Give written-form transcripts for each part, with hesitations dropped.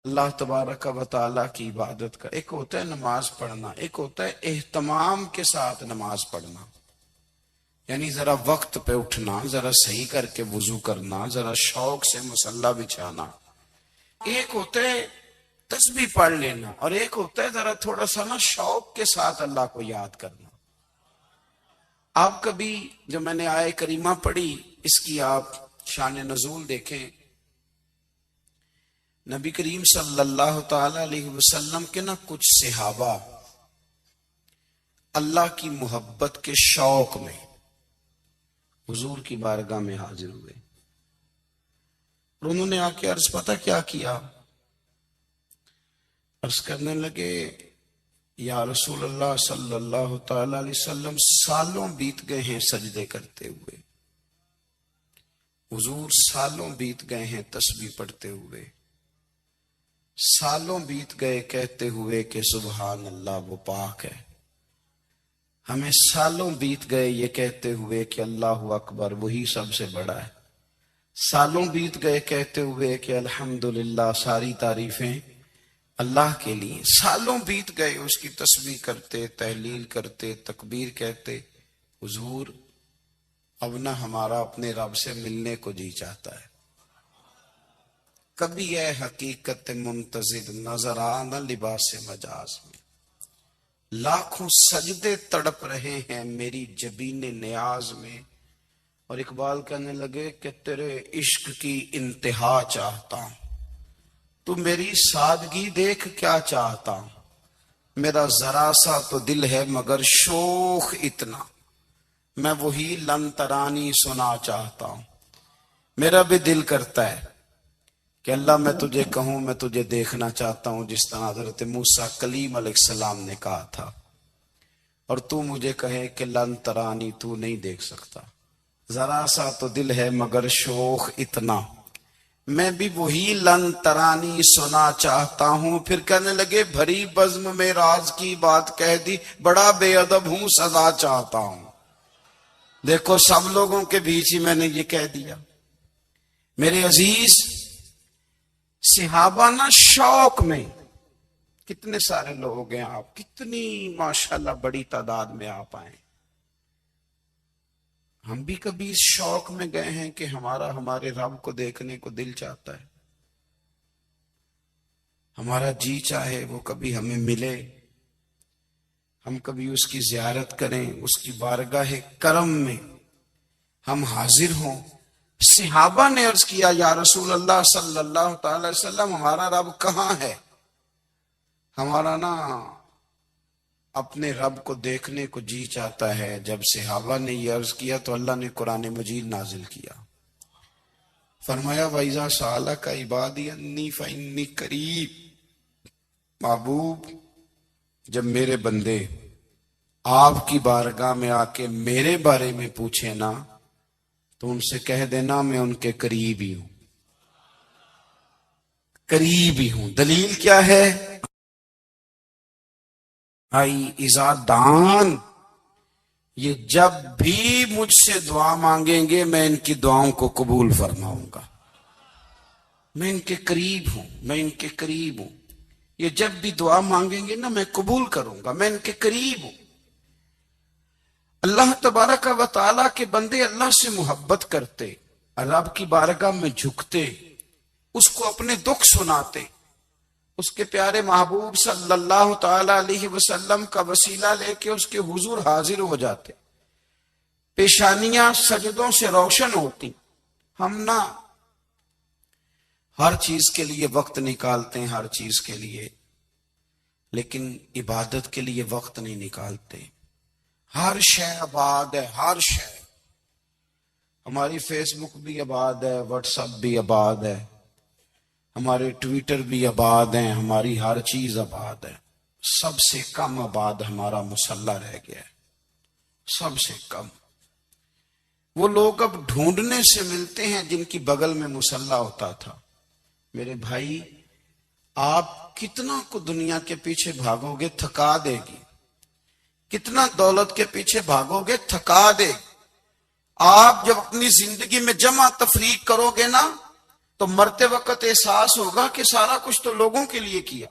اللہ تبارک و تعالیٰ کی عبادت کا ایک ہوتا ہے نماز پڑھنا، ایک ہوتا ہے اہتمام کے ساتھ نماز پڑھنا، یعنی ذرا وقت پہ اٹھنا، ذرا صحیح کر کے وضو کرنا، ذرا شوق سے مصلی بچھانا۔ ایک ہوتا ہے تسبیح پڑھ لینا، اور ایک ہوتا ہے ذرا تھوڑا سا نا شوق کے ساتھ اللہ کو یاد کرنا۔ آپ کبھی جو میں نے آیہ کریمہ پڑھی اس کی آپ شان نزول دیکھیں، نبی کریم صلی اللہ تعالی علیہ وسلم کے نا کچھ صحابہ اللہ کی محبت کے شوق میں حضور کی بارگاہ میں حاضر ہوئے، اور انہوں نے آ کے عرض پتہ کیا کیا؟ عرض کرنے لگے، یا رسول اللہ صلی اللہ تعالی علیہ وسلم سالوں بیت گئے ہیں سجدے کرتے ہوئے، حضور سالوں بیت گئے ہیں تسبیح پڑھتے ہوئے، سالوں بیت گئے کہتے ہوئے کہ سبحان اللہ وہ پاک ہے، ہمیں سالوں بیت گئے یہ کہتے ہوئے کہ اللہ اکبر وہی سب سے بڑا ہے، سالوں بیت گئے کہتے ہوئے کہ الحمدللہ ساری تعریفیں اللہ کے لیے، سالوں بیت گئے اس کی تسبیح کرتے، تحلیل کرتے، تکبیر کہتے۔ حضور اب نہ ہمارا اپنے رب سے ملنے کو جی چاہتا ہے، کبھی ہے حقیقت منتظر نظر آنا لباس مجاز میں، لاکھوں سجدے تڑپ رہے ہیں میری جبین نیاز میں۔ اور اقبال کہنے لگے کہ تیرے عشق کی انتہا چاہتا ہوں، تو میری سادگی دیکھ کیا چاہتا ہوں، میرا ذرا سا تو دل ہے مگر شوخ اتنا، میں وہی لن ترانی سنا چاہتا ہوں۔ میرا بھی دل کرتا ہے کہ اللہ میں تجھے کہوں میں تجھے دیکھنا چاہتا ہوں، جس طرح حضرت موسیٰ کلیم علیہ السلام نے کہا تھا، اور تو مجھے کہے کہ لن ترانی تو نہیں دیکھ سکتا، ذرا سا تو دل ہے مگر شوخ اتنا، میں بھی وہی لن ترانی سنا چاہتا ہوں۔ پھر کہنے لگے بھری بزم میں راز کی بات کہہ دی، بڑا بے ادب ہوں سزا چاہتا ہوں۔ دیکھو سب لوگوں کے بیچ ہی میں نے یہ کہہ دیا۔ میرے عزیز صحابہ نا شوق میں، کتنے سارے لوگ ہیں آپ، کتنی ماشاءاللہ بڑی تعداد میں آپ آئیں، ہم بھی کبھی اس شوق میں گئے ہیں کہ ہمارے رب کو دیکھنے کو دل چاہتا ہے، ہمارا جی چاہے وہ کبھی ہمیں ملے، ہم کبھی اس کی زیارت کریں، اس کی بارگاہ کرم میں ہم حاضر ہوں۔ صحابہ نے عرض کیا یا رسول اللہ صلی اللہ تعالی علیہ وسلم ہمارا رب کہاں ہے؟ ہمارا نا اپنے رب کو دیکھنے کو جی چاہتا ہے۔ جب صحابہ نے یہ عرض کیا تو اللہ نے قرآن مجید نازل کیا، فرمایا وَإِذَا سَأَلَكَ عِبَادِي عَنِّي فَإِنِّي قَرِيبٌ، محبوب جب میرے بندے آپ کی بارگاہ میں آ کے میرے بارے میں پوچھیں نا تو ان سے کہہ دینا میں ان کے قریب ہی ہوں، قریب ہی ہوں۔ دلیل کیا ہے؟ اذا دان، یہ جب بھی مجھ سے دعا مانگیں گے میں ان کی دعاؤں کو قبول فرماؤں گا، میں ان کے قریب ہوں، میں ان کے قریب ہوں، یہ جب بھی دعا مانگیں گے نا میں قبول کروں گا، میں ان کے قریب ہوں۔ اللہ تبارک و تعالیٰ کے بندے اللہ سے محبت کرتے، رب کی بارگاہ میں جھکتے، اس کو اپنے دکھ سناتے، اس کے پیارے محبوب صلی اللہ تعالی علیہ وسلم کا وسیلہ لے کے اس کے حضور حاضر ہو جاتے، پیشانیاں سجدوں سے روشن ہوتی۔ ہم نا ہر چیز کے لیے وقت نکالتے ہیں، ہر چیز کے لیے، لیکن عبادت کے لیے وقت نہیں نکالتے۔ ہر شے آباد ہے، ہر شے، ہماری فیس بک بھی آباد ہے، واٹس ایپ بھی آباد ہے، ہمارے ٹویٹر بھی آباد ہیں، ہماری ہر چیز آباد ہے، سب سے کم آباد ہمارا مصلی رہ گیا ہے، سب سے کم۔ وہ لوگ اب ڈھونڈنے سے ملتے ہیں جن کی بغل میں مصلی ہوتا تھا۔ میرے بھائی آپ کتنا کو دنیا کے پیچھے بھاگو گے تھکا دے گی، کتنا دولت کے پیچھے بھاگو گے تھکا دے گی۔ آپ جب اپنی زندگی میں جمع تفریق کرو گے نا تو مرتے وقت احساس ہوگا کہ سارا کچھ تو لوگوں کے لیے کیا،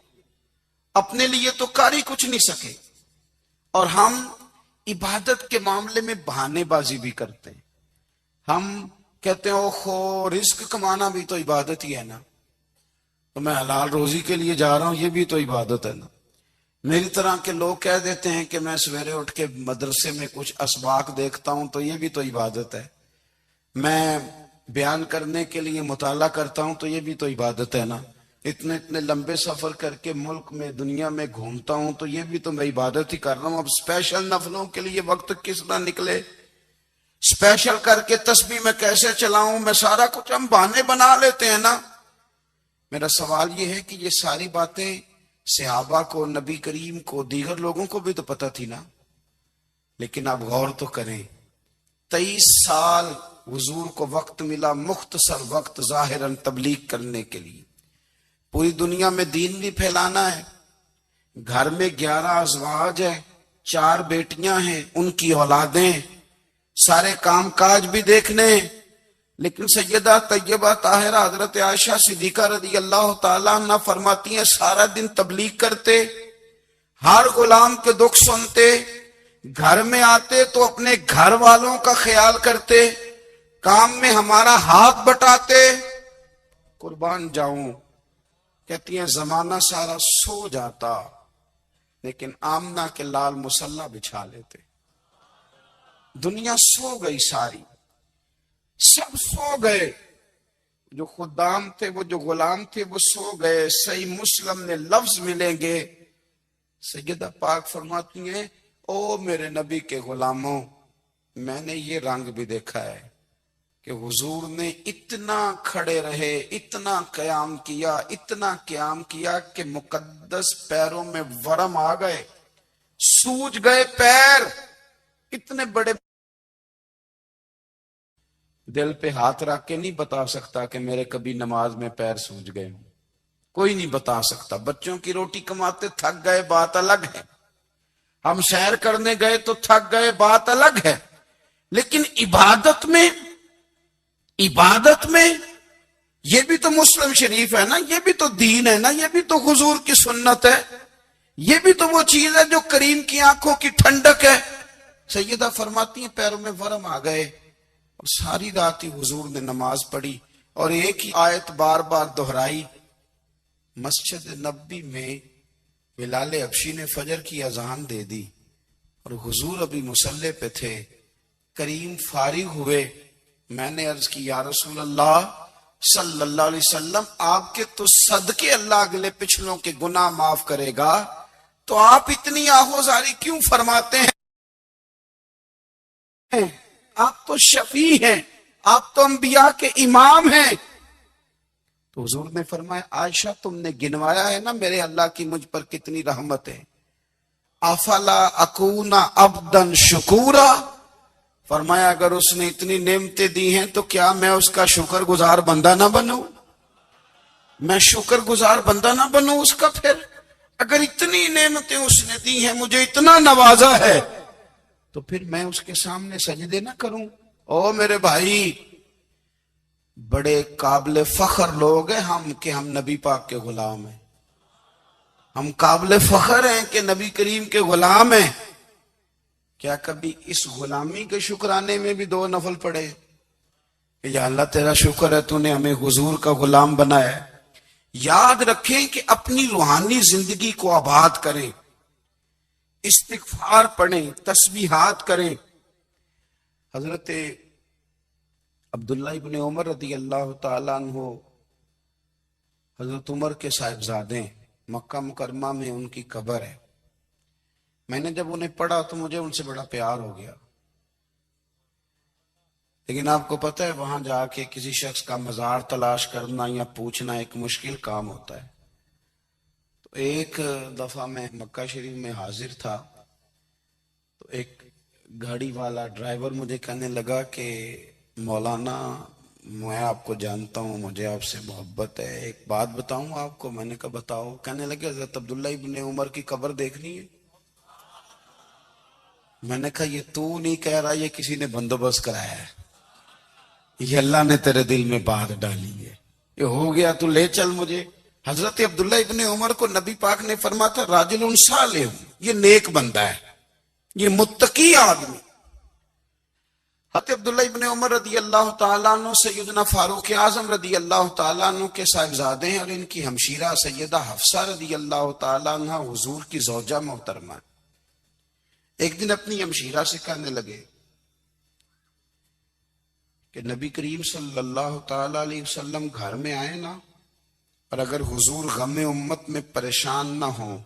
اپنے لیے تو کر ہی کچھ نہیں سکے۔ اور ہم عبادت کے معاملے میں بہانے بازی بھی کرتے ہیں۔ ہم کہتے ہیں اوہو رزق کمانا بھی تو عبادت ہی ہے نا، تو میں حلال روزی کے لیے جا رہا ہوں، یہ بھی تو عبادت ہے نا۔ میری طرح کے لوگ کہہ دیتے ہیں کہ میں سویرے اٹھ کے مدرسے میں کچھ اسباق دیکھتا ہوں تو یہ بھی تو عبادت ہے، میں بیان کرنے کے لیے مطالعہ کرتا ہوں تو یہ بھی تو عبادت ہے نا، اتنے اتنے لمبے سفر کر کے ملک میں دنیا میں گھومتا ہوں تو یہ بھی تو میں عبادت ہی کر رہا ہوں۔ اب اسپیشل نفلوں کے لیے وقت کس طرح نکلے، اسپیشل کر کے تسبیح میں کیسے چلاؤں، میں سارا کچھ ہم بہانے بنا لیتے ہیں نا۔ میرا سوال یہ ہے کہ یہ ساری باتیں صحابہ کو، نبی کریم کو، دیگر لوگوں کو بھی تو پتہ تھی نا، لیکن اب غور تو کریں، 23 سال حضور کو وقت ملا، مختصر وقت ظاہراً تبلیغ کرنے کے لیے، پوری دنیا میں دین بھی پھیلانا ہے۔ گھر میں 11 ازواج ہیں، 4 بیٹیاں ہیں، ان کی اولادیں، سارے کام کاج بھی دیکھنے ہیں۔ لیکن سیدہ طیبہ طاہرہ حضرت عائشہ صدیقہ رضی اللہ تعالیٰ عنہ فرماتی ہیں سارا دن تبلیغ کرتے، ہر غلام کے دکھ سنتے، گھر میں آتے تو اپنے گھر والوں کا خیال کرتے، کام میں ہمارا ہاتھ بٹاتے۔ قربان جاؤں، کہتی ہیں زمانہ سارا سو جاتا لیکن آمنہ کے لال مصلی بچھا لیتے۔ دنیا سو گئی، ساری سب سو گئے، جو خدام تھے، وہ جو غلام تھے، وہ سو گئے۔ صحیح مسلم میں لفظ ملیں گے، سیدہ پاک فرماتی ہیں او میرے نبی کے غلاموں، میں نے یہ رنگ بھی دیکھا ہے کہ حضور نے اتنا کھڑے رہے، اتنا قیام کیا، اتنا قیام کیا کہ مقدس پیروں میں ورم آ گئے، سوج گئے پیر، اتنے بڑے۔ دل پہ ہاتھ رکھ کے نہیں بتا سکتا کہ میرے کبھی نماز میں پیر سوج گئے ہوں، کوئی نہیں بتا سکتا۔ بچوں کی روٹی کماتے تھک گئے بات الگ ہے، ہم سیر کرنے گئے تو تھک گئے بات الگ ہے، لیکن عبادت میں یہ بھی تو مسلم شریف ہے نا، یہ بھی تو دین ہے نا، یہ بھی تو حضور کی سنت ہے، یہ بھی تو وہ چیز ہے جو کریم کی آنکھوں کی ٹھنڈک ہے۔ سیدہ فرماتی ہیں پیروں میں ورم آ گئے، اور ساری رات ہی حضور نے نماز پڑھی اور ایک ہی آیت بار بار دہرائی۔ مسجد نبی میں بلال حبشی نے فجر کی اذان دے دی اور حضور ابھی مصلی پہ تھے، کریم فارغ ہوئے، میں نے عرض کی یا رسول اللہ صلی اللہ علیہ وسلم، آپ کے تو صدقے اللہ اگلے پچھلوں کے گناہ معاف کرے گا، تو آپ اتنی آہوزاری کیوں فرماتے ہیں؟ آپ تو شفیع ہیں، آپ تو انبیاء کے امام ہیں۔ تو حضور نے فرمایا عائشہ تم نے گنوایا ہے نا میرے اللہ کی مجھ پر کتنی رحمت ہے، افلا اکون عبدا شکورا، فرمایا اگر اس نے اتنی نعمتیں دی ہیں تو کیا میں اس کا شکر گزار بندہ نہ بنوں، میں شکر گزار بندہ نہ بنوں اس کا؟ پھر اگر اتنی نعمتیں اس نے دی ہیں، مجھے اتنا نوازا ہے، تو پھر میں اس کے سامنے سجدے نہ کروں؟ او میرے بھائی، بڑے قابل فخر لوگ ہیں ہم کہ ہم نبی پاک کے غلام ہیں، ہم قابل فخر ہیں کہ نبی کریم کے غلام ہیں۔ کیا کبھی اس غلامی کے شکرانے میں بھی 2 نفل پڑھے کہ یا اللہ تیرا شکر ہے تو نے ہمیں حضور کا غلام بنایا ہے؟ یاد رکھیں کہ اپنی روحانی زندگی کو آباد کریں، استغفار پڑھیں، تسبیحات کریں۔ حضرت عبداللہ ابن عمر رضی اللہ تعالیٰ عنہ حضرت عمر کے صاحبزادے، مکہ مکرمہ میں ان کی قبر ہے۔ میں نے جب انہیں پڑھا تو مجھے ان سے بڑا پیار ہو گیا، لیکن آپ کو پتہ ہے وہاں جا کے کسی شخص کا مزار تلاش کرنا یا پوچھنا ایک مشکل کام ہوتا ہے۔ تو ایک دفعہ میں مکہ شریف میں حاضر تھا، تو ایک گاڑی والا ڈرائیور مجھے کہنے لگا کہ مولانا میں آپ کو جانتا ہوں، مجھے آپ سے محبت ہے، ایک بات بتاؤں آپ کو؟ میں نے کہا بتاؤ۔ کہنے لگے حضرت عبداللہ ابن عمر کی قبر دیکھنی ہے۔ میں نے کہا یہ تو نہیں کہہ رہا، یہ کسی نے بندوبست کرایا ہے، یہ اللہ نے تیرے دل میں بات ڈالی ہے، یہ ہو گیا تو لے چل مجھے۔ حضرت عبداللہ ابن عمر کو نبی پاک نے فرمایا تھا راجل صالح، یہ نیک بندہ ہے، یہ متقی آدمی۔ حضرت عبداللہ ابن عمر رضی اللہ تعالیٰ عنہ سیدنا فاروق اعظم رضی اللہ تعالیٰ عنہ کے صاحبزادے ہیں، اور ان کی ہمشیرہ سیدہ حفصہ رضی اللہ تعالیٰ عنہ حضور کی زوجہ محترمہ۔ ایک دن اپنی ہمشیرہ سے کہنے لگے کہ نبی کریم صلی اللہ تعالیٰ علیہ وسلم گھر میں آئے نا، اور اگر حضور غم امت میں پریشان نہ ہوں،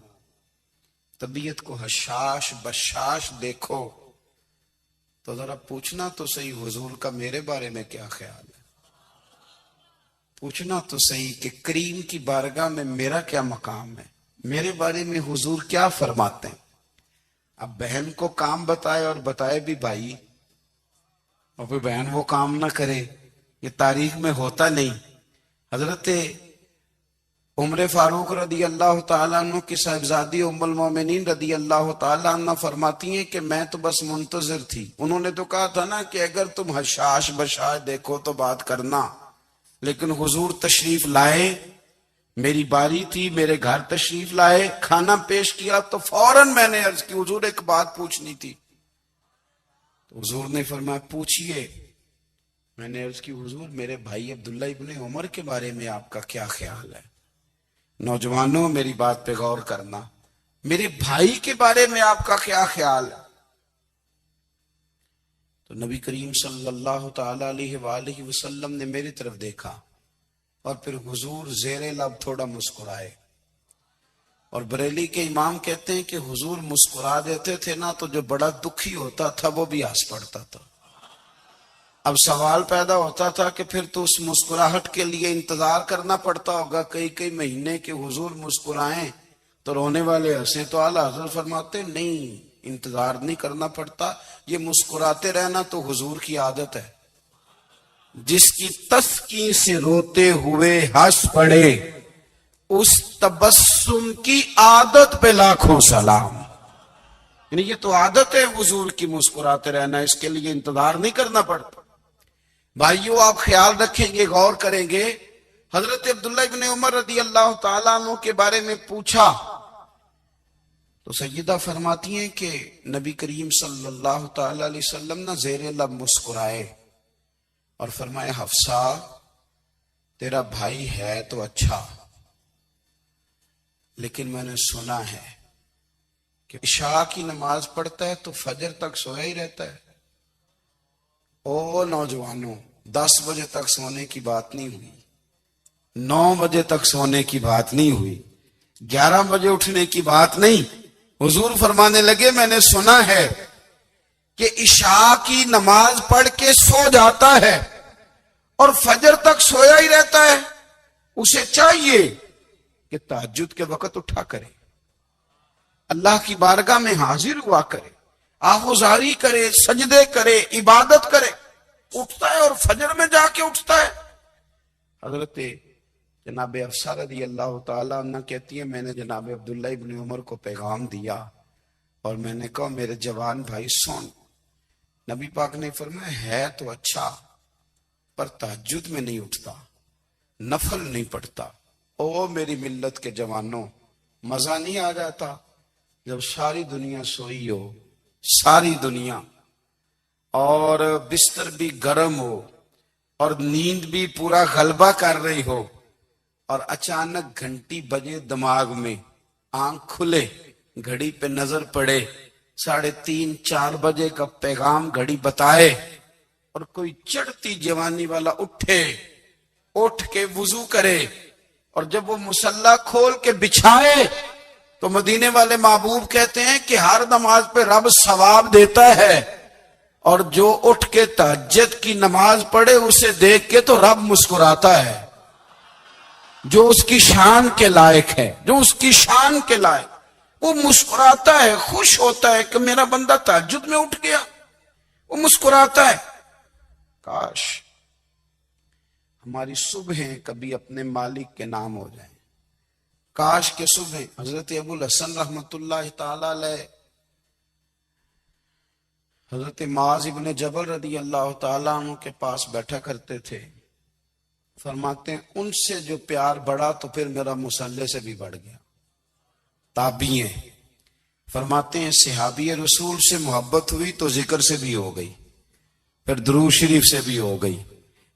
طبیعت کو حشاش بشاش دیکھو، تو ذرا پوچھنا تو صحیح حضور کا میرے بارے میں کیا خیال ہے، پوچھنا تو صحیح کہ کریم کی بارگاہ میں میرا کیا مقام ہے، میرے بارے میں حضور کیا فرماتے ہیں۔ اب بہن کو کام بتائے، اور بتائے بھی بھائی، اور پھر بہن وہ کام نہ کرے، یہ تاریخ میں ہوتا نہیں۔ حضرت عمر فاروق رضی اللہ تعالیٰ عنہ کی صاحبزادی ام المومنین رضی اللہ تعالیٰ عنہ فرماتی ہیں کہ میں تو بس منتظر تھی۔ انہوں نے تو کہا تھا نا کہ اگر تم حشاش بشاش دیکھو تو بات کرنا، لیکن حضور تشریف لائے، میری باری تھی، میرے گھر تشریف لائے، کھانا پیش کیا تو فوراً میں نے عرض کی حضور ایک بات پوچھنی تھی۔ تو حضور نے فرمایا پوچھئے۔ میں نے عرض کی حضور میرے بھائی عبداللہ ابن عمر کے بارے میں آپ کا کیا خیال ہے؟ نوجوانوں میری بات پہ غور کرنا، میرے بھائی کے بارے میں آپ کا کیا خیال ہے؟ تو نبی کریم صلی اللہ تعالی علیہ وآلہ وسلم نے میری طرف دیکھا، اور پھر حضور زیر لب تھوڑا مسکرائے۔ اور بریلی کے امام کہتے ہیں کہ حضور مسکرا دیتے تھے نا تو جو بڑا دکھی ہوتا تھا وہ بھی ہنس پڑتا تھا۔ اب سوال پیدا ہوتا تھا کہ پھر تو اس مسکراہٹ کے لیے انتظار کرنا پڑتا ہوگا کئی مہینے کے حضور مسکرائیں تو رونے والے ہنسیں، تو اعلیٰ حضرت فرماتے نہیں، انتظار نہیں کرنا پڑتا، یہ مسکراتے رہنا تو حضور کی عادت ہے۔ جس کی تسکین سے روتے ہوئے ہنس پڑے، اس تبسم کی عادت پہ لاکھوں سلام۔ یعنی یہ تو عادت ہے حضور کی مسکراتے رہنا، اس کے لیے انتظار نہیں کرنا پڑتا۔ بھائیو آپ خیال رکھیں گے، غور کریں گے، حضرت عبداللہ ابن عمر رضی اللہ تعالیٰ عنہ کے بارے میں پوچھا تو سیدہ فرماتی ہیں کہ نبی کریم صلی اللہ تعالیٰ علیہ وسلم نہ زیر لب مسکرائے اور فرمائے حفصہ تیرا بھائی ہے تو اچھا، لیکن میں نے سنا ہے کہ عشاء کی نماز پڑھتا ہے تو فجر تک سویا ہی رہتا ہے۔ او نوجوانوں، 10 بجے تک سونے کی بات نہیں ہوئی، 9 بجے تک سونے کی بات نہیں ہوئی، 11 بجے اٹھنے کی بات نہیں۔ حضور فرمانے لگے میں نے سنا ہے کہ عشاء کی نماز پڑھ کے سو جاتا ہے اور فجر تک سویا ہی رہتا ہے، اسے چاہیے کہ تہجد کے وقت اٹھا کرے، اللہ کی بارگاہ میں حاضر ہوا کرے، آہوزاری کرے، سجدے کرے، عبادت کرے۔ اٹھتا ہے اور فجر میں جا کے اٹھتا ہے۔ حضرت جناب حفصہ رضی اللہ تعالیٰ عنہ کہتی ہے میں نے جناب عبداللہ ابن عمر کو پیغام دیا اور میں نے کہا میرے جوان بھائی سن، نبی پاک نے فرمایا ہے تو اچھا پر تہجد میں نہیں اٹھتا، نفل نہیں پڑھتا۔ او میری ملت کے جوانوں، مزہ نہیں آ جاتا جب ساری دنیا سوئی ہو، ساری دنیا، اور بستر بھی گرم ہو اور نیند بھی پورا غلبہ کر رہی ہو، اور اچانک گھنٹی بجے دماغ میں، آنکھ کھلے، گھڑی پہ نظر پڑے، 3:30 4 بجے کا پیغام گھڑی بتائے، اور کوئی چڑھتی جوانی والا اٹھ کے وضو کرے، اور جب وہ مصلی کھول کے بچھائے تو مدینے والے محبوب کہتے ہیں کہ ہر نماز پہ رب ثواب دیتا ہے، اور جو اٹھ کے تہجد کی نماز پڑھے اسے دیکھ کے تو رب مسکراتا ہے، جو اس کی شان کے لائق ہے، جو اس کی شان کے لائق، وہ مسکراتا ہے، خوش ہوتا ہے کہ میرا بندہ تہجد میں اٹھ گیا، وہ مسکراتا ہے۔ کاش ہماری صبحیں کبھی اپنے مالک کے نام ہو جائیں، کاش کے صبح حضرت ابو الحسن رحمت اللہ تعالی علیہ حضرت معاذ ابن جبل رضی اللہ تعالیٰ عنہ کے پاس بیٹھا کرتے تھے، فرماتے ہیں ان سے جو پیار بڑھا تو پھر میرا مصلی سے بھی بڑھ گیا. تابعی ہیں. فرماتے ہیں صحابی رسول سے محبت ہوئی تو ذکر سے بھی ہو گئی, پھر درود شریف سے بھی ہو گئی.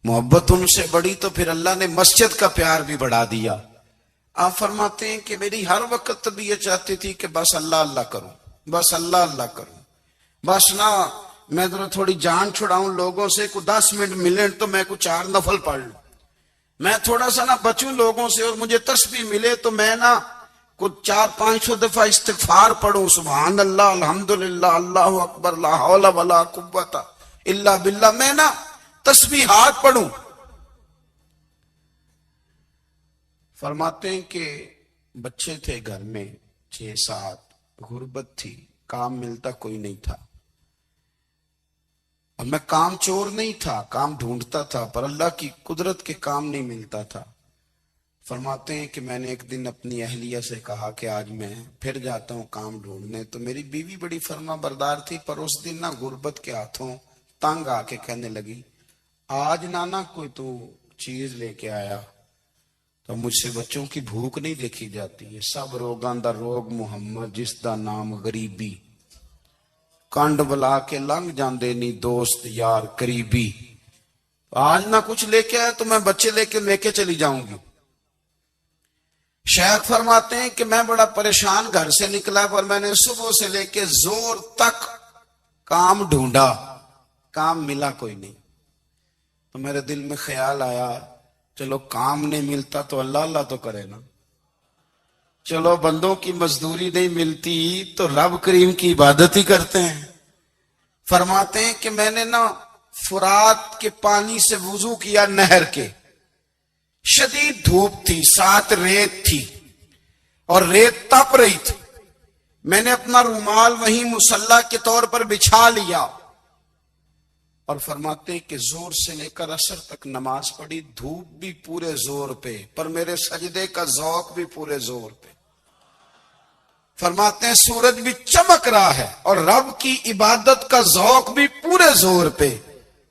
محبت ان سے بڑی تو پھر اللہ نے مسجد کا پیار بھی بڑھا دیا. آپ فرماتے ہیں کہ میری ہر وقت طبیعت چاہتی تھی کہ بس اللہ اللہ کروں, بس اللہ اللہ کروں, بس نہ میں ذرا تھوڑی جان چھڑاؤں لوگوں سے, کو 10 منٹ ملے تو میں کو 4 نفل پڑھ لوں, میں تھوڑا سا نہ بچوں لوگوں سے, اور مجھے تسبیح ملے تو میں نہ کچھ 400-500 دفعہ استغفار پڑھوں, سبحان اللہ, الحمدللہ, اللہ اکبر, لا حول ولا قوت الا باللہ, میں نہ تسبیحات پڑھوں. فرماتے ہیں کہ بچے تھے گھر میں 6-7, غربت تھی, کام ملتا کوئی نہیں تھا, اور میں کام چور نہیں تھا, کام ڈھونڈتا تھا, پر اللہ کی قدرت کے کام نہیں ملتا تھا. فرماتے ہیں کہ میں نے ایک دن اپنی اہلیہ سے کہا کہ آج میں پھر جاتا ہوں کام ڈھونڈنے. تو میری بیوی بڑی فرما بردار تھی, پر اس دن نہ غربت کے ہاتھوں تنگ آ کے کہنے لگی, آج نانا کوئی تو چیز لے کے آیا, تو مجھ سے بچوں کی بھوک نہیں دیکھی جاتی ہے. سب روگاں دا روگ محمد, جس دا نام غریبی, کنڈ بلا کے لنگ جاندے نی دوست یار قریبی. آج نہ کچھ لے کے آیا تو میں بچے لے کے چلی جاؤں گی. شیخ فرماتے ہیں کہ میں بڑا پریشان گھر سے نکلا, پر میں نے صبح سے لے کے زور تک کام ڈھونڈا, کام ملا کوئی نہیں. تو میرے دل میں خیال آیا, چلو کام نہیں ملتا تو اللہ اللہ تو کرے نا, چلو بندوں کی مزدوری نہیں ملتی تو رب کریم کی عبادت ہی کرتے ہیں. فرماتے ہیں کہ میں نے نا فرات کے پانی سے وضو کیا, نہر کے, شدید دھوپ تھی, ساتھ ریت تھی, اور ریت تپ رہی تھی. میں نے اپنا رومال وہیں مصلی کے طور پر بچھا لیا, اور فرماتے ہیں کہ زور سے لے کر عصر تک نماز پڑھی, دھوپ بھی پورے زور پہ, پر میرے سجدے کا ذوق بھی پورے زور پہ. فرماتے ہیں سورج بھی چمک رہا ہے, اور رب کی عبادت کا ذوق بھی پورے زور پہ.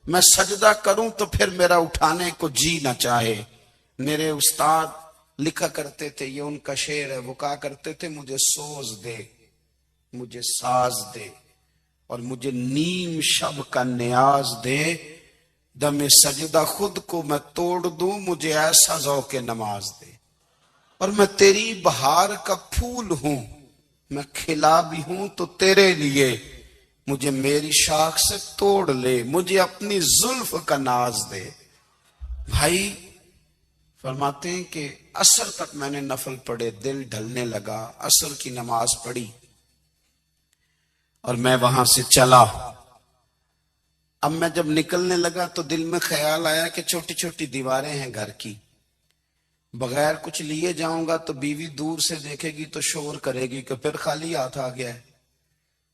میں سجدہ کروں تو پھر میرا اٹھانے کو جی نہ چاہے. میرے استاد لکھا کرتے تھے, یہ ان کا شعر ہے, وہ کہا کرتے تھے, مجھے سوز دے, مجھے ساز دے, اور مجھے نیم شب کا نیاز دے, دم سجدہ خود کو میں توڑ دوں, مجھے ایسا ذوق نماز دے. اور میں تیری بہار کا پھول ہوں, میں کھلا بھی ہوں تو تیرے لیے, مجھے میری شاخ سے توڑ لے, مجھے اپنی زلف کا ناز دے. بھائی فرماتے ہیں کہ عصر تک میں نے نفل پڑھے, دل ڈھلنے لگا, عصر کی نماز پڑھی, اور میں وہاں سے چلا. اب میں جب نکلنے لگا تو دل میں خیال آیا کہ چھوٹی چھوٹی دیواریں ہیں گھر کی, بغیر کچھ لیے جاؤں گا تو بیوی دور سے دیکھے گی تو شور کرے گی کہ پھر خالی ہاتھ آ گیا ہے.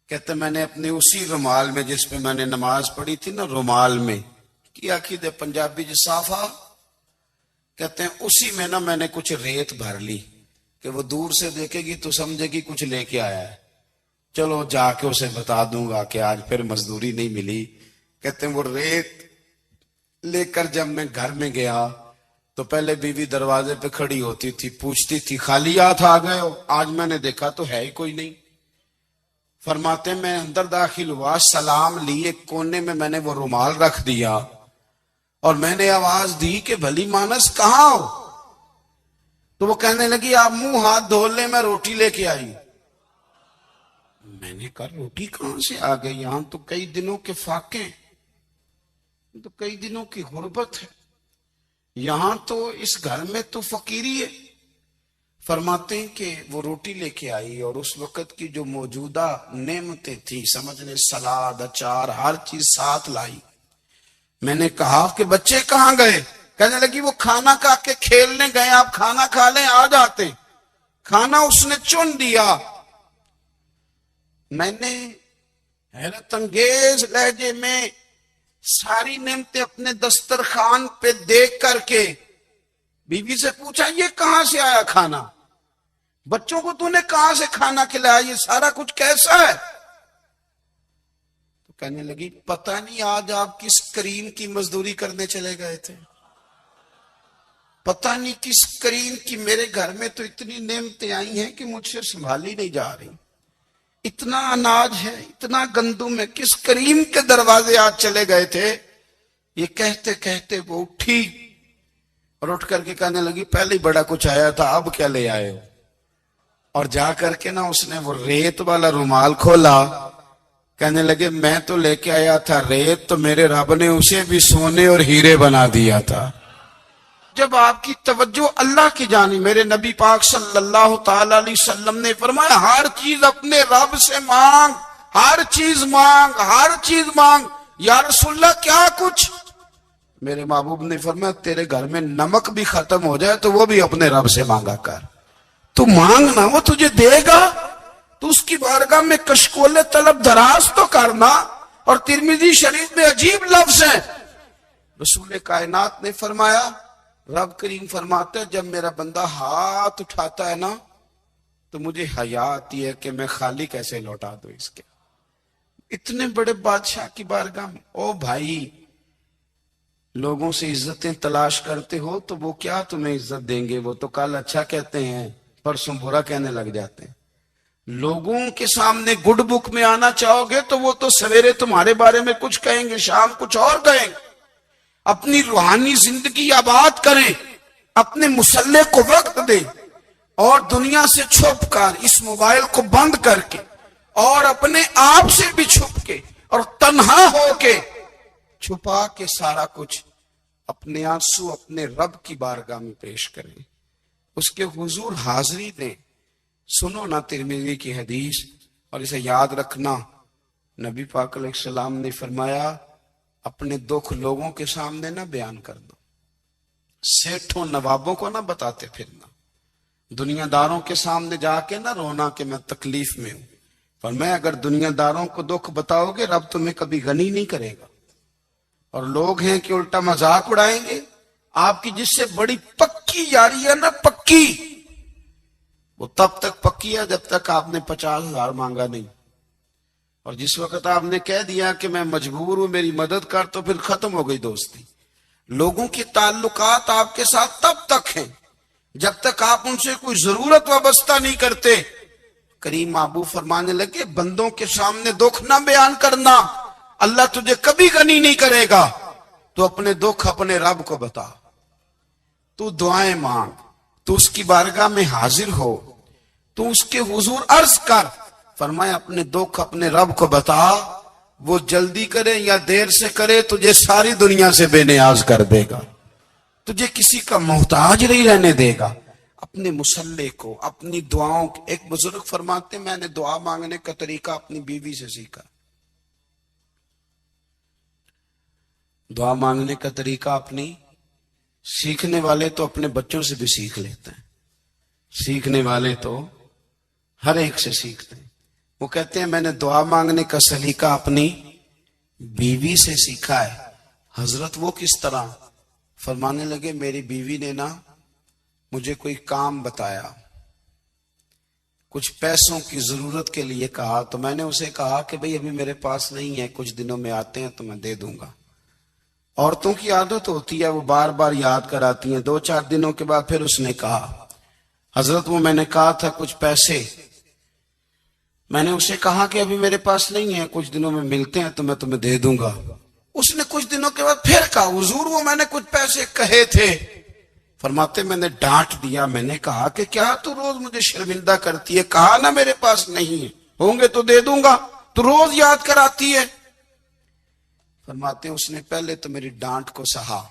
کہتے میں نے اپنے اسی رومال میں جس پہ میں نے نماز پڑھی تھی نا, رومال میں کیا عقیدے پنجابی صافہ کہتے ہیں, اسی میں نا میں نے کچھ ریت بھر لی کہ وہ دور سے دیکھے گی تو سمجھے گی کچھ لے کے آیا ہے. چلو جا کے اسے بتا دوں گا کہ آج پھر مزدوری نہیں ملی. کہتے ہیں وہ ریت لے کر جب میں گھر میں گیا تو پہلے بیوی دروازے پہ کھڑی ہوتی تھی, پوچھتی تھی خالی ہاتھ آ گئے ہو, آج میں نے دیکھا تو ہے ہی کوئی نہیں. فرماتے میں اندر داخل ہوا, سلام لی, ایک کونے میں نے وہ رومال رکھ دیا, اور میں نے آواز دی کہ بھلی مانس کہاں ہو. تو وہ کہنے لگی آپ منہ ہاتھ دھو لیں, میں روٹی لے کے آئی. میں نے کہا روٹی کہاں سے آ گئی, یہاں تو کئی دنوں کے فاقے, تو کئی دنوں کی غربت ہے, یہاں تو اس گھر میں تو فقیری ہے. فرماتے ہیں کہ وہ روٹی لے کے آئی, اور اس وقت کی جو موجودہ نعمتیں تھی, سمجھ لیں سلاد, اچار, ہر چیز ساتھ لائی. میں نے کہا کہ بچے کہاں گئے؟ کہنے لگی وہ کھانا کھا کے کھیلنے گئے, آپ کھانا کھا لیں آ جاتے. کھانا اس نے چن دیا. میں نے حیرت انگیز لہجے میں ساری نعمتیں اپنے دسترخوان پہ دیکھ کر کے بیوی سے پوچھا یہ کہاں سے آیا کھانا, بچوں کو تو نے کہاں سے کھانا کھلایا, یہ سارا کچھ کیسا ہے؟ تو کہنے لگی پتہ نہیں آج آپ کس کریم کی مزدوری کرنے چلے گئے تھے. پتہ نہیں کس کریم کی میرے گھر میں تو اتنی نعمتیں آئی ہیں کہ مجھ سے سنبھالی نہیں جا رہی، اتنا اناج ہے، اتنا گندم ہے، کس کریم کے دروازے آج چلے گئے تھے؟ یہ کہتے کہتے وہ اٹھی اور اٹھ کر کے کہنے لگی پہلے ہی بڑا کچھ آیا تھا، اب کیا لے آئے ہو؟ اور جا کر کے نا اس نے وہ ریت والا رومال کھولا، کہنے لگے میں تو لے کے آیا تھا ریت، تو میرے رب نے اسے بھی سونے اور ہیرے بنا دیا تھا۔ جب آپ کی توجہ اللہ کی جانب، میرے نبی پاک صلی اللہ تعالی علیہ وسلم نے فرمایا ہر چیز اپنے رب سے مانگ، ہر چیز مانگ، ہر چیز مانگ۔ یا رسول اللہ کیا کچھ؟ میرے محبوب نے فرمایا تیرے گھر میں نمک بھی ختم ہو جائے تو وہ بھی اپنے رب سے مانگا کر، تو مانگنا وہ تجھے دے گا، تو اس کی بارگاہ میں کشکول طلب دراز تو کرنا۔ اور ترمذی شریف میں عجیب لفظ ہے، رسول کائنات نے فرمایا، رب کریم فرماتا ہے جب میرا بندہ ہاتھ اٹھاتا ہے نا تو مجھے حیا آتی ہے کہ میں خالی کیسے لوٹا دوں اس کے۔ اتنے بڑے بادشاہ کی بارگاہ میں، او بھائی لوگوں سے عزتیں تلاش کرتے ہو تو وہ کیا تمہیں عزت دیں گے؟ وہ تو کل اچھا کہتے ہیں پرسوں برا کہنے لگ جاتے ہیں۔ لوگوں کے سامنے گڈ بک میں آنا چاہو گے تو وہ تو سویرے تمہارے بارے میں کچھ کہیں گے، شام کچھ اور کہیں گے۔ اپنی روحانی زندگی آباد کریں، اپنے مسلح کو وقت دیں، اور دنیا سے چھپ کر اس موبائل کو بند کر کے اور اپنے آپ سے بھی چھپ کے اور تنہا ہو کے چھپا کے سارا کچھ اپنے آنسو اپنے رب کی بارگاہ میں پیش کریں، اس کے حضور حاضری دیں۔ سنو نا ترمذی کی حدیث، اور اسے یاد رکھنا، نبی پاک علیہ السلام نے فرمایا اپنے دکھ لوگوں کے سامنے نہ بیان کر دو، سیٹھوں نوابوں کو نہ بتاتے پھرنا، دنیا داروں کے سامنے جا کے نہ رونا کہ میں تکلیف میں ہوں، پر میں اگر دنیا داروں کو دکھ بتاؤ گے رب تمہیں کبھی غنی نہیں کرے گا۔ اور لوگ ہیں کہ الٹا مذاق اڑائیں گے، آپ کی جس سے بڑی پکی یاری ہے نا، پکی، وہ تب تک پکی ہے جب تک آپ نے 50,000 مانگا نہیں، اور جس وقت آپ نے کہہ دیا کہ میں مجبور ہوں میری مدد کر تو پھر ختم ہو گئی دوستی۔ لوگوں کے تعلقات آپ کے ساتھ تب تک ہیں جب تک آپ ان سے کوئی ضرورت وابستہ نہیں کرتے۔ کریم محبوب فرمانے لگے بندوں کے سامنے دکھ نہ بیان کرنا، اللہ تجھے کبھی غنی نہیں کرے گا، تو اپنے دکھ اپنے رب کو بتا، تو دعائیں مانگ، تو اس کی بارگاہ میں حاضر ہو، تو اس کے حضور عرض کر۔ فرمایا اپنے دکھ اپنے رب کو بتا، وہ جلدی کرے یا دیر سے کرے تجھے ساری دنیا سے بے نیاز کر دے گا، تجھے کسی کا محتاج نہیں رہنے دے گا۔ اپنے مسلح کو، اپنی دعاؤں، ایک بزرگ فرماتے میں نے دعا مانگنے کا طریقہ اپنی بیوی سے سیکھا۔ دعا مانگنے کا طریقہ اپنی، سیکھنے والے تو اپنے بچوں سے بھی سیکھ لیتے ہیں، سیکھنے والے تو ہر ایک سے سیکھتے ہیں۔ وہ کہتے ہیں میں نے دعا مانگنے کا سلیقہ اپنی بیوی سے سیکھا ہے۔ حضرت وہ کس طرح؟ فرمانے لگے میری بیوی نے نا مجھے کوئی کام بتایا، کچھ پیسوں کی ضرورت کے لیے کہا، تو میں نے اسے کہا کہ بھئی ابھی میرے پاس نہیں ہے، کچھ دنوں میں آتے ہیں تو میں دے دوں گا۔ عورتوں کی عادت ہوتی ہے وہ بار بار یاد کراتی ہیں، 2-4 دنوں کے بعد پھر اس نے کہا حضرت وہ میں نے کہا تھا کچھ پیسے، میں نے اسے کہا کہ ابھی میرے پاس نہیں ہے، کچھ دنوں میں ملتے ہیں تو میں تمہیں دے دوں گا۔ اس نے کچھ دنوں کے بعد پھر کہا حضور وہ میں نے کچھ پیسے کہے تھے۔ فرماتے میں نے ڈانٹ دیا، میں نے کہا کہ کیا تو روز مجھے شرمندہ کرتی ہے، کہا نا میرے پاس نہیں ہے، ہوں گے تو دے دوں گا، تو روز یاد کراتی ہے۔ فرماتے ہیں اس نے پہلے تو میری ڈانٹ کو سہا،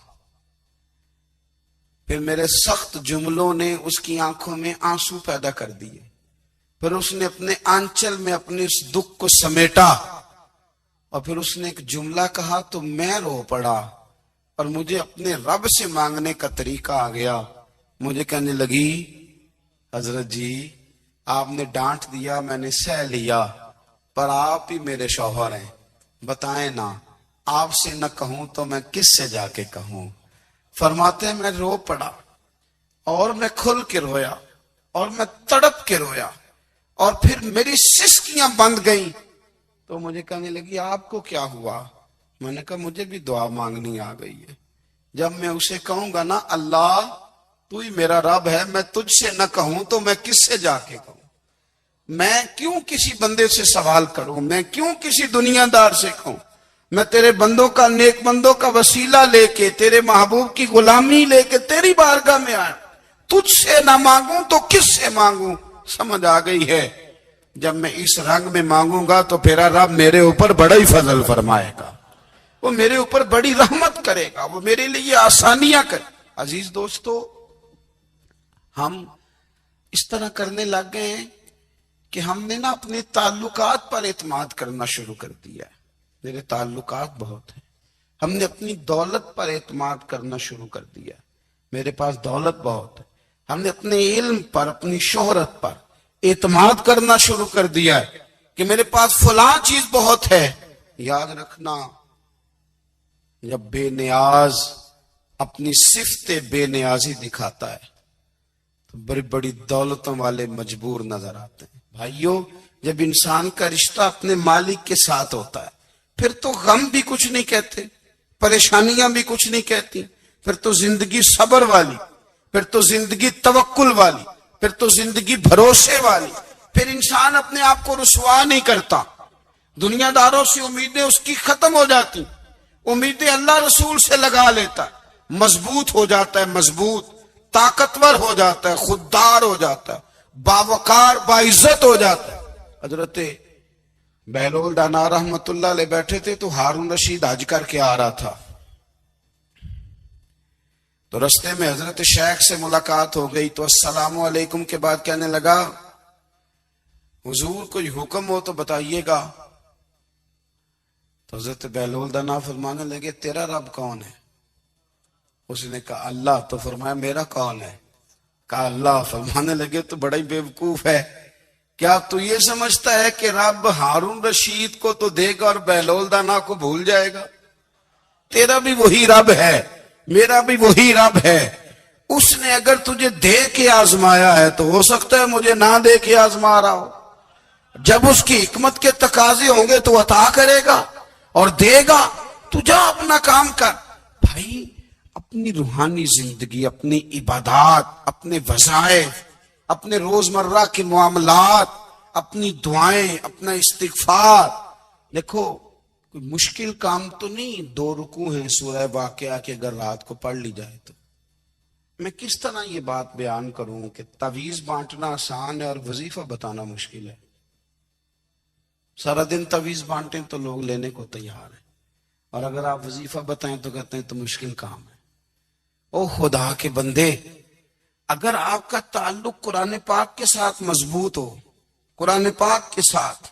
پھر میرے سخت جملوں نے اس کی آنکھوں میں آنسو پیدا کر دیے، پھر اس نے اپنے آنچل میں اپنے اس دکھ کو سمیٹا، اور پھر اس نے ایک جملہ کہا تو میں رو پڑا، اور مجھے اپنے رب سے مانگنے کا طریقہ آ گیا۔ مجھے کہنے لگی حضرت جی آپ نے ڈانٹ دیا میں نے سہ لیا، پر آپ ہی میرے شوہر ہیں، بتائیں نا آپ سے نہ کہوں تو میں کس سے جا کے کہوں۔ فرماتے ہیں میں رو پڑا، اور میں کھل کے رویا، اور میں تڑپ کے رویا، اور پھر میری سسکیاں بند گئیں، تو مجھے کہنے لگی آپ کو کیا ہوا؟ میں نے کہا مجھے بھی دعا مانگنی آ گئی ہے۔ جب میں اسے کہوں گا نا اللہ تو ہی میرا رب ہے، میں تجھ سے نہ کہوں تو میں کس سے جا کے کہوں؟ میں کیوں کسی بندے سے سوال کروں؟ میں کیوں کسی دنیا دار سے کہوں؟ میں تیرے بندوں کا، نیک بندوں کا وسیلہ لے کے، تیرے محبوب کی غلامی لے کے تیری بارگاہ میں آیا، تجھ سے نہ مانگوں تو کس سے مانگوں؟ سمجھ آ گئی ہے؟ جب میں اس رنگ میں مانگوں گا تو پھر رب میرے اوپر بڑا ہی فضل فرمائے گا، وہ میرے اوپر بڑی رحمت کرے گا، وہ میرے لیے آسانیاں کرے۔ عزیز دوستو، ہم اس طرح کرنے لگ گئے ہیں کہ ہم نے نا اپنے تعلقات پر اعتماد کرنا شروع کر دیا ہے۔ میرے تعلقات بہت ہیں۔ ہم نے اپنی دولت پر اعتماد کرنا شروع کر دیا ہے۔ میرے پاس دولت بہت ہے۔ ہم نے اپنے علم پر، اپنی شہرت پر اعتماد کرنا شروع کر دیا ہے کہ میرے پاس فلاں چیز بہت ہے۔ یاد رکھنا، جب بے نیاز اپنی صفت بے نیازی دکھاتا ہے تو بڑی بڑی دولتوں والے مجبور نظر آتے ہیں۔ بھائیو، جب انسان کا رشتہ اپنے مالک کے ساتھ ہوتا ہے پھر تو غم بھی کچھ نہیں کہتے، پریشانیاں بھی کچھ نہیں کہتی، پھر تو زندگی صبر والی، پھر تو زندگی توکل والی، پھر تو زندگی بھروسے والی۔ پھر انسان اپنے آپ کو رسوا نہیں کرتا، دنیا داروں سے امیدیں اس کی ختم ہو جاتی، امیدیں اللہ رسول سے لگا لیتا، مضبوط ہو جاتا ہے، مضبوط، طاقتور ہو جاتا ہے، خوددار ہو جاتا ہے، باوقار، باعزت ہو جاتا ہے۔ حضرت بہلول دانا رحمت اللہ علیہ بیٹھے تھے تو ہارون رشید حج کر کے آ رہا تھا، تو رستے میں حضرت شیخ سے ملاقات ہو گئی تو السلام علیکم کے بعد کہنے لگا، حضور کوئی حکم ہو تو بتائیے گا۔ تو حضرت بہلول دانا فرمانے لگے، تیرا رب کون ہے؟ اس نے کہا اللہ۔ تو فرمایا میرا کون ہے؟ کہا اللہ۔ فرمانے لگے تو بڑا ہی بیوقوف ہے، کیا تو یہ سمجھتا ہے کہ رب ہارون رشید کو تو دے گا اور بہلول دانا کو بھول جائے گا؟ تیرا بھی وہی رب ہے، میرا بھی وہی رب ہے۔ اس نے اگر تجھے دے کے آزمایا ہے تو ہو سکتا ہے مجھے نہ دے کے آزما رہا ہو۔ جب اس کی حکمت کے تقاضے ہوں گے تو عطا کرے گا اور دے گا، تو جا اپنا کام کر۔ بھائی، اپنی روحانی زندگی، اپنی عبادات، اپنے وظائف، اپنے روزمرہ کے معاملات، اپنی دعائیں، اپنا استغفار، دیکھو کوئی مشکل کام تو نہیں، 2 رکوع ہیں سورہ واقعہ کے، اگر رات کو پڑھ لی جائے تو۔ میں کس طرح یہ بات بیان کروں کہ تعویذ بانٹنا آسان ہے اور وظیفہ بتانا مشکل ہے؟ سارا دن تعویذ بانٹیں تو لوگ لینے کو تیار ہیں، اور اگر آپ وظیفہ بتائیں تو کہتے ہیں تو مشکل کام ہے۔ او خدا کے بندے، اگر آپ کا تعلق قرآن پاک کے ساتھ مضبوط ہو، قرآن پاک کے ساتھ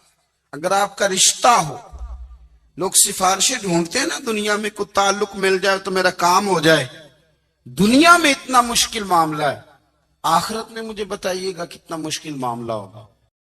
اگر آپ کا رشتہ ہو، لوگ سفارشیں ڈھونڈتے ہیں نا دنیا میں، کوئی تعلق مل جائے تو میرا کام ہو جائے۔ دنیا میں اتنا مشکل معاملہ ہے، آخرت میں مجھے بتائیے گا کتنا مشکل معاملہ ہوگا۔